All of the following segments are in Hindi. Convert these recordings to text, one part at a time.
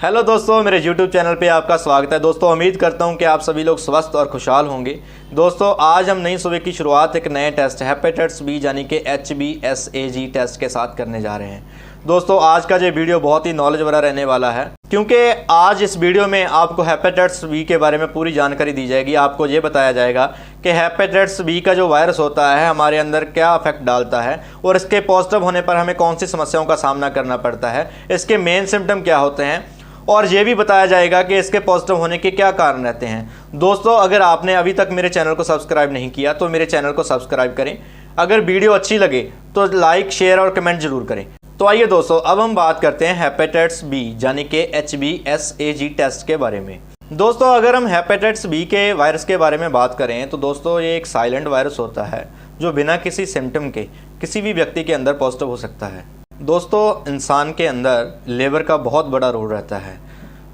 हेलो दोस्तों, मेरे YouTube चैनल पे आपका स्वागत है। दोस्तों उम्मीद करता हूं कि आप सभी लोग स्वस्थ और खुशहाल होंगे। दोस्तों आज हम नई सुबह की शुरुआत एक नए टेस्ट हेपेटाइटिस बी यानी कि HBsAg टेस्ट के साथ करने जा रहे हैं। दोस्तों आज का ये वीडियो बहुत ही नॉलेज भरा रहने वाला है, क्योंकि आज इस वीडियो में आपको हेपेटाइटिस बी के बारे में पूरी जानकारी दी जाएगी। आपको ये बताया जाएगा कि हेपेटाइटिस बी का जो वायरस होता है हमारे अंदर क्या इफेक्ट डालता है और इसके पॉजिटिव होने पर हमें कौन सी समस्याओं का सामना करना पड़ता है, इसके मेन सिम्टम क्या होते हैं और ये भी बताया जाएगा कि इसके पॉजिटिव होने के क्या कारण रहते हैं। दोस्तों अगर आपने अभी तक मेरे चैनल को सब्सक्राइब नहीं किया तो मेरे चैनल को सब्सक्राइब करें। अगर वीडियो अच्छी लगे तो लाइक, शेयर और कमेंट जरूर करें। तो आइए दोस्तों अब हम बात करते हैं हेपेटाइटिस बी यानी कि HBsAg टेस्ट के बारे में। दोस्तों अगर हम हेपेटाइटिस बी के वायरस के बारे में बात करें तो दोस्तों ये एक साइलेंट वायरस होता है जो बिना किसी सिम्टम के किसी भी व्यक्ति के अंदर पॉजिटिव हो सकता है। दोस्तों इंसान के अंदर लीवर का बहुत बड़ा रोल रहता है।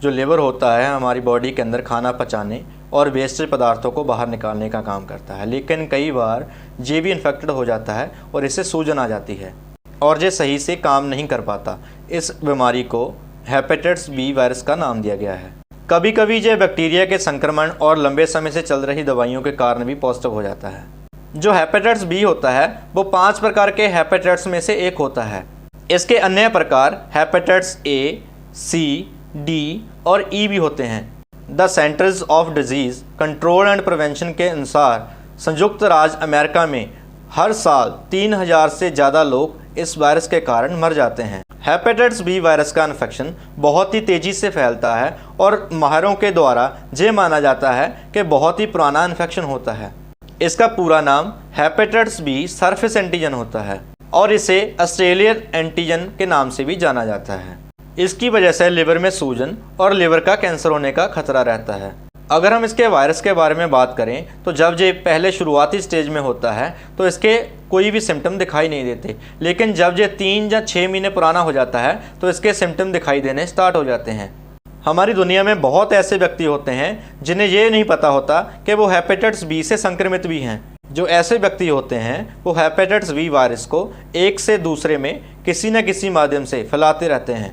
जो लीवर होता है हमारी बॉडी के अंदर खाना पचाने और वेस्टेज पदार्थों को बाहर निकालने का काम करता है, लेकिन कई बार ये भी इन्फेक्टेड हो जाता है और इससे सूजन आ जाती है और ये सही से काम नहीं कर पाता। इस बीमारी को हेपेटाइटिस बी वायरस का नाम दिया गया है। कभी कभी ये बैक्टीरिया के संक्रमण और लंबे समय से चल रही दवाइयों के कारण भी पॉजिटिव हो जाता है। जो हेपेटाइटिस बी होता है वो 5 प्रकार के हेपेटाइटिस में से एक होता है। इसके अन्य प्रकार हेपेटाइटिस ए, सी, डी और ई भी होते हैं। The centres of disease control and prevention के अनुसार संयुक्त राज्य अमेरिका में हर साल 3000 से ज़्यादा लोग इस वायरस के कारण मर जाते हैं। हेपेटाइटिस बी वायरस का इन्फेक्शन बहुत ही तेज़ी से फैलता है और माहिरों के द्वारा ये माना जाता है कि बहुत ही पुराना इन्फेक्शन होता है। इसका पूरा नाम हेपेटाइटिस बी सरफेस एंटीजन होता है और इसे ऑस्ट्रेलियन एंटीजन के नाम से भी जाना जाता है। इसकी वजह से लिवर में सूजन और लिवर का कैंसर होने का खतरा रहता है। अगर हम इसके वायरस के बारे में बात करें तो जब ये पहले शुरुआती स्टेज में होता है तो इसके कोई भी सिम्टम दिखाई नहीं देते, लेकिन जब ये 3 या 6 महीने पुराना हो जाता है तो इसके सिम्टम दिखाई देने स्टार्ट हो जाते हैं। हमारी दुनिया में बहुत ऐसे व्यक्ति होते हैं जिन्हें ये नहीं पता होता कि वो हेपेटाइटिस बी से संक्रमित भी हैं। जो ऐसे व्यक्ति होते हैं वो हेपेटाइटिस बी वायरस को एक से दूसरे में किसी न किसी माध्यम से फैलाते रहते हैं।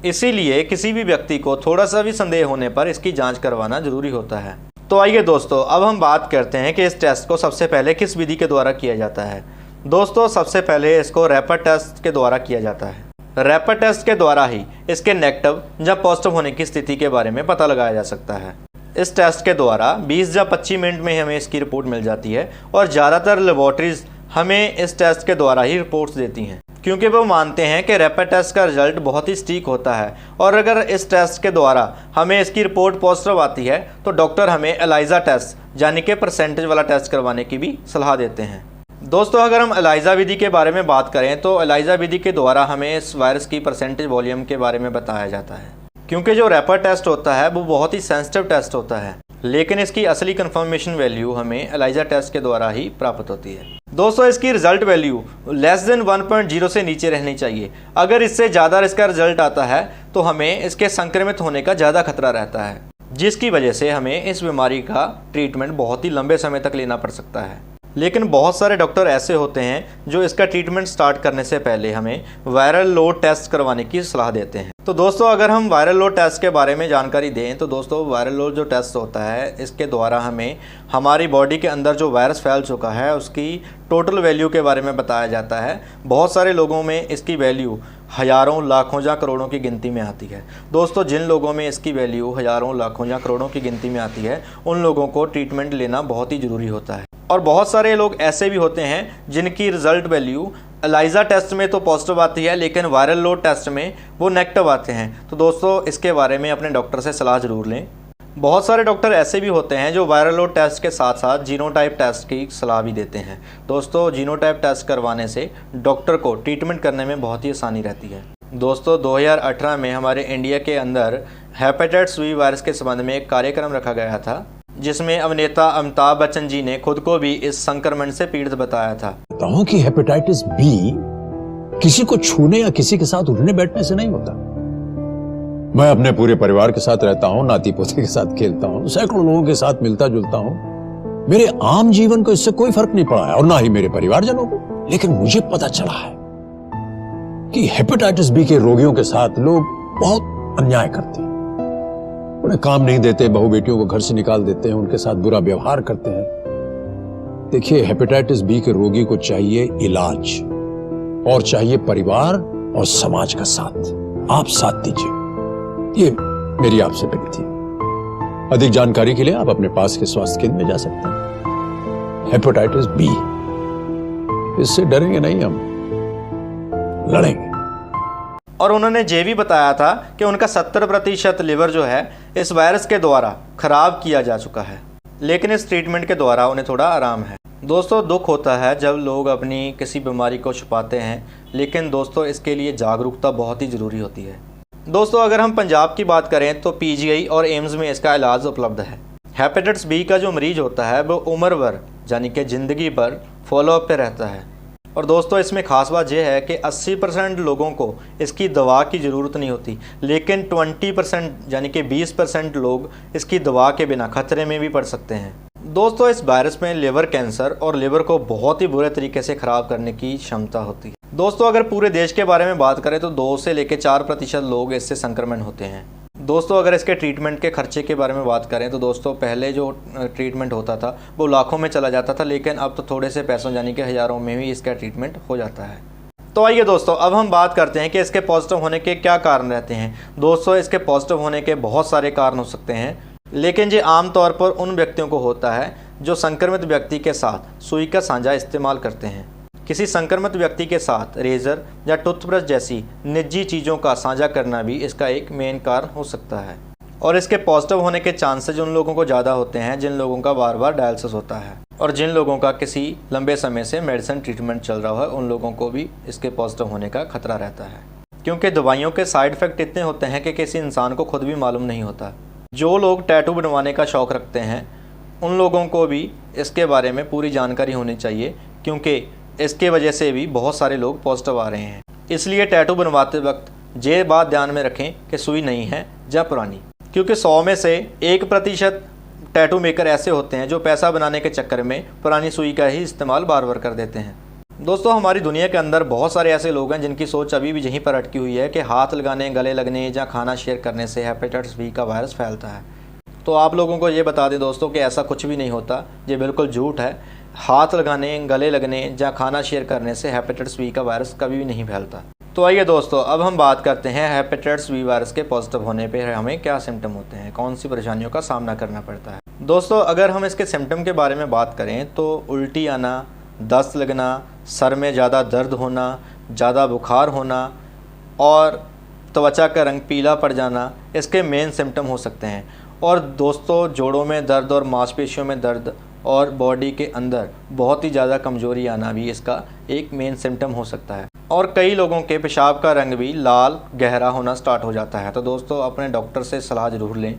इसीलिए किसी भी व्यक्ति को थोड़ा सा भी संदेह होने पर इसकी जांच करवाना जरूरी होता है। तो आइए दोस्तों अब हम बात करते हैं कि इस टेस्ट को सबसे पहले किस विधि के द्वारा किया जाता है। दोस्तों सबसे पहले इसको रैपिड टेस्ट के द्वारा किया जाता है। रैपिड टेस्ट के द्वारा ही इसके नेगेटिव या पॉजिटिव होने की स्थिति के बारे में पता लगाया जा सकता है। इस टेस्ट के द्वारा 20 या 25 मिनट में हमें इसकी रिपोर्ट मिल जाती है और ज़्यादातर लेबॉर्ट्रीज हमें इस टेस्ट के द्वारा ही रिपोर्ट्स देती हैं, क्योंकि वो मानते हैं कि रैपिड टेस्ट का रिजल्ट बहुत ही सटीक होता है और अगर इस टेस्ट के द्वारा हमें इसकी रिपोर्ट पॉजिटिव आती है तो डॉक्टर हमें एलाइजा टेस्ट यानी कि परसेंटेज वाला टेस्ट करवाने की भी सलाह देते हैं। दोस्तों अगर हम एलाइजा विधि के बारे में बात करें तो एलाइजा विधि के द्वारा हमें इस वायरस की परसेंटेज वॉल्यूम के बारे में बताया जाता है, क्योंकि जो रैपिड टेस्ट होता है वो बहुत ही सेंसिटिव टेस्ट होता है, लेकिन इसकी असली कंफर्मेशन वैल्यू हमें एलाइजा टेस्ट के द्वारा ही प्राप्त होती है। दोस्तों इसकी रिजल्ट वैल्यू लेस देन 1.0 से नीचे रहनी चाहिए। अगर इससे ज़्यादा इसका रिजल्ट आता है तो हमें इसके संक्रमित होने का ज़्यादा खतरा रहता है, जिसकी वजह से हमें इस बीमारी का ट्रीटमेंट बहुत ही लंबे समय तक लेना पड़ सकता है। लेकिन बहुत सारे डॉक्टर ऐसे होते हैं जो इसका ट्रीटमेंट स्टार्ट करने से पहले हमें वायरल लोड टेस्ट करवाने की सलाह देते हैं। तो दोस्तों अगर हम वायरल लोड टेस्ट के बारे में जानकारी दें तो दोस्तों वायरल लोड जो टेस्ट होता है इसके द्वारा हमें हमारी बॉडी के अंदर जो वायरस फैल चुका है उसकी टोटल वैल्यू के बारे में बताया जाता है। बहुत सारे लोगों में इसकी वैल्यू हज़ारों, लाखों या करोड़ों की गिनती में आती है। दोस्तों जिन लोगों में इसकी वैल्यू हज़ारों, लाखों या करोड़ों की गिनती में आती है उन लोगों को ट्रीटमेंट लेना बहुत ही ज़रूरी होता है। और बहुत सारे लोग ऐसे भी होते हैं जिनकी रिजल्ट वैल्यू एलाइजा टेस्ट में तो पॉजिटिव आती है लेकिन वायरल लोड टेस्ट में वो नेगेटिव आते हैं। तो दोस्तों इसके बारे में अपने डॉक्टर से सलाह ज़रूर लें। बहुत सारे डॉक्टर ऐसे भी होते हैं जो वायरल लोड टेस्ट के साथ साथ जीनोटाइप टेस्ट की सलाह भी देते हैं। दोस्तों जीनोटाइप टेस्ट करवाने से डॉक्टर को ट्रीटमेंट करने में बहुत ही आसानी रहती है। दोस्तों 2018 में हमारे इंडिया के अंदर हेपेटाइटिस बी वायरस के संबंध में एक कार्यक्रम रखा गया था, जिसमें अभिनेता अमिताभ बच्चन जी ने खुद को भी इस संक्रमण से पीड़ित बताया था। कि हेपेटाइटिस बी किसी को छूने या किसी के साथ उठने बैठने से नहीं होता। मैं अपने पूरे परिवार के साथ रहता हूं, नाती पोते के साथ खेलता हूं, सैकड़ों लोगों के साथ मिलता जुलता हूं। मेरे आम जीवन को इससे कोई फर्क नहीं पड़ा है और ना ही मेरे परिवारजनों को। लेकिन मुझे पता चला है कि हेपेटाइटिस बी के रोगियों के साथ लोग बहुत अन्याय करते हैं। उन्हें काम नहीं देते, बहू बेटियों को घर से निकाल देते हैं, उनके साथ बुरा व्यवहार करते हैं। देखिए, हेपेटाइटिस बी के रोगी को चाहिए इलाज और चाहिए परिवार और समाज का साथ। आप साथ दीजिए, ये मेरी आपसे विनती है। अधिक जानकारी के लिए आप अपने पास के स्वास्थ्य केंद्र में जा सकते हैं। हेपेटाइटिस बी, इससे डरेंगे नहीं, हम लड़ेंगे। और उन्होंने ये भी बताया था कि उनका 70% लिवर जो है इस वायरस के द्वारा खराब किया जा चुका है, लेकिन इस ट्रीटमेंट के द्वारा उन्हें थोड़ा आराम है। दोस्तों, दुख होता है जब लोग अपनी किसी बीमारी को छुपाते हैं, लेकिन दोस्तों इसके लिए जागरूकता बहुत ही ज़रूरी होती है। दोस्तों, अगर हम पंजाब की बात करें तो पीजीआई और एम्स में इसका इलाज उपलब्ध है। हेपेटाइटिस बी का जो मरीज होता है वो उम्र भर यानी कि ज़िंदगी भर फॉलोअप पे रहता है। और दोस्तों, इसमें ख़ास बात यह है कि 80% लोगों को इसकी दवा की ज़रूरत नहीं होती, लेकिन 20% यानी कि 20% लोग इसकी दवा के बिना खतरे में भी पड़ सकते हैं। दोस्तों, इस वायरस में लिवर कैंसर और लिवर को बहुत ही बुरे तरीके से ख़राब करने की क्षमता होती है। दोस्तों, अगर पूरे देश के बारे में बात करें तो 2 से लेकर 4% लोग इससे संक्रमण होते हैं। दोस्तों, अगर इसके ट्रीटमेंट के खर्चे के बारे में बात करें तो दोस्तों पहले जो ट्रीटमेंट होता था वो लाखों में चला जाता था, लेकिन अब तो थोड़े से पैसों यानी कि हज़ारों में भी इसका ट्रीटमेंट हो जाता है। तो आइए दोस्तों, अब हम बात करते हैं कि इसके पॉजिटिव होने के क्या कारण रहते हैं। दोस्तों, इसके पॉजिटिव होने के बहुत सारे कारण हो सकते हैं, लेकिन ये आमतौर पर उन व्यक्तियों को होता है जो संक्रमित व्यक्ति के साथ सुई का साझा इस्तेमाल करते हैं। किसी संक्रमित व्यक्ति के साथ रेज़र या टूथब्रश जैसी निजी चीज़ों का साझा करना भी इसका एक मेन कारण हो सकता है। और इसके पॉजिटिव होने के चांसेज उन लोगों को ज़्यादा होते हैं जिन लोगों का बार बार डायलिसिस होता है, और जिन लोगों का किसी लंबे समय से मेडिसिन ट्रीटमेंट चल रहा है उन लोगों को भी इसके पॉजिटिव होने का खतरा रहता है, क्योंकि दवाइयों के साइड इफ़ेक्ट इतने होते हैं कि किसी इंसान को खुद भी मालूम नहीं होता। जो लोग टैटू बनवाने का शौक़ रखते हैं उन लोगों को भी इसके बारे में पूरी जानकारी होनी चाहिए, क्योंकि इसके वजह से भी बहुत सारे लोग पॉजिटिव आ रहे हैं। इसलिए टैटू बनवाते वक्त ये बात ध्यान में रखें कि सुई नहीं है या पुरानी, क्योंकि 100 में से 1% टैटू मेकर ऐसे होते हैं जो पैसा बनाने के चक्कर में पुरानी सुई का ही इस्तेमाल बार बार कर देते हैं। दोस्तों, हमारी दुनिया के अंदर बहुत सारे ऐसे लोग हैं जिनकी सोच अभी भी यहीं पर अटकी हुई है कि हाथ लगाने, गले लगने या खाना शेयर करने से हेपेटाइटिस बी का वायरस फैलता है। तो आप लोगों को ये बता दें दोस्तों कि ऐसा कुछ भी नहीं होता, ये बिल्कुल झूठ है। हाथ लगाने, गले लगने या खाना शेयर करने से हेपेटाइटिस बी का वायरस कभी भी नहीं फैलता। तो आइए दोस्तों, अब हम बात करते हैं हेपेटाइटिस बी वायरस के पॉजिटिव होने पे हमें क्या सिम्टम होते हैं, कौन सी परेशानियों का सामना करना पड़ता है। दोस्तों, अगर हम इसके सिम्टम के बारे में बात करें तो उल्टी आना, दस्त लगना, सर में ज़्यादा दर्द होना, ज़्यादा बुखार होना और त्वचा का रंग पीला पड़ जाना इसके मेन सिम्टम हो सकते हैं। और दोस्तों, जोड़ों में दर्द और मांसपेशियों में दर्द और बॉडी के अंदर बहुत ही ज़्यादा कमज़ोरी आना भी इसका एक मेन सिम्टम हो सकता है। और कई लोगों के पेशाब का रंग भी लाल गहरा होना स्टार्ट हो जाता है। तो दोस्तों, अपने डॉक्टर से सलाह ज़रूर लें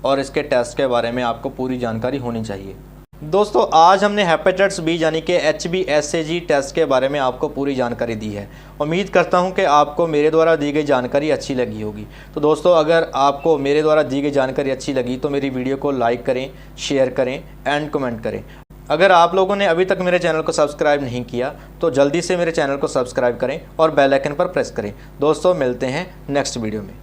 और इसके टेस्ट के बारे में आपको पूरी जानकारी होनी चाहिए। दोस्तों, आज हमने हेपेटाइटिस बी यानी कि HBsAg टेस्ट के बारे में आपको पूरी जानकारी दी है। उम्मीद करता हूं कि आपको मेरे द्वारा दी गई जानकारी अच्छी लगी होगी। तो दोस्तों, अगर आपको मेरे द्वारा दी गई जानकारी अच्छी लगी तो मेरी वीडियो को लाइक करें, शेयर करें एंड कमेंट करें। अगर आप लोगों ने अभी तक मेरे चैनल को सब्सक्राइब नहीं किया तो जल्दी से मेरे चैनल को सब्सक्राइब करें और बेल आइकन पर प्रेस करें। दोस्तों, मिलते हैं नेक्स्ट वीडियो में।